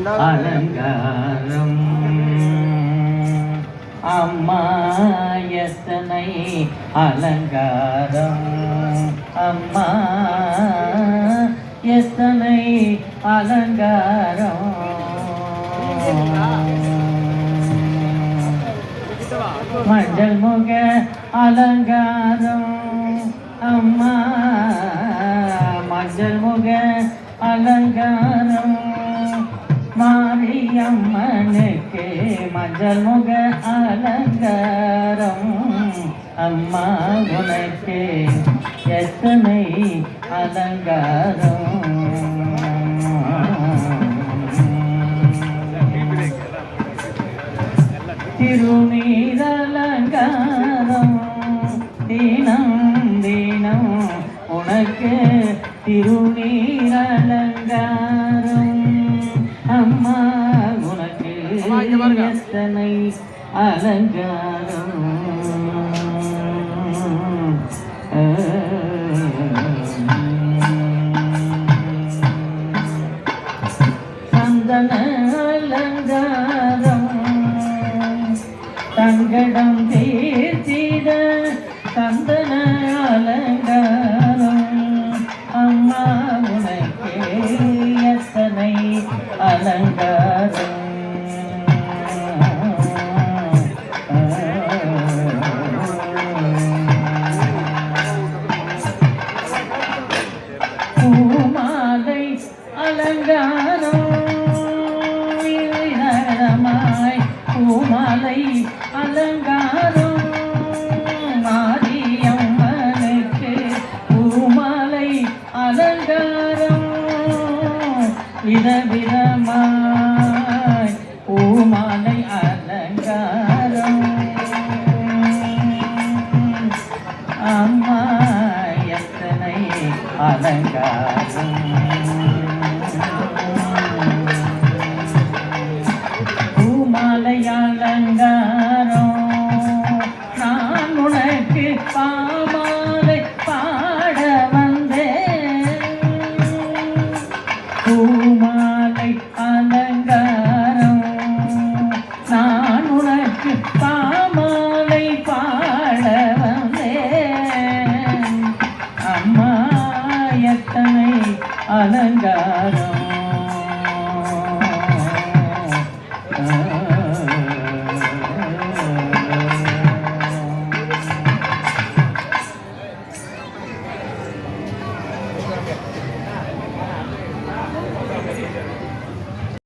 அலங்காரம் அம்மா எத்தனை அலங்காரம் அம்மா எத்தனை அலங்காரம் மஞ்சள் முக அலங்காரம் அம்மா மஞ்சள் முக அலங்காரம் மாரியம்மனுக்கு மஞ்சள் முக அலங்காரம் அம்மா உனக்கு எத்தனை அலங்காரம் திருநீரலங்காரம் தினம் தினம் உனக்கு திருநீரலங்காரம் அம்மா உனக்கு எத்தனை அலங்காரம் சந்தன அலங்காரம் சங்கடம் தீர்த்திட சந்தன அலங்காரம் அம்மா உனக்கே எத்தனை அலங்காரம் பூமாலை அலங்காரம் பூமாலை அலங்காரம்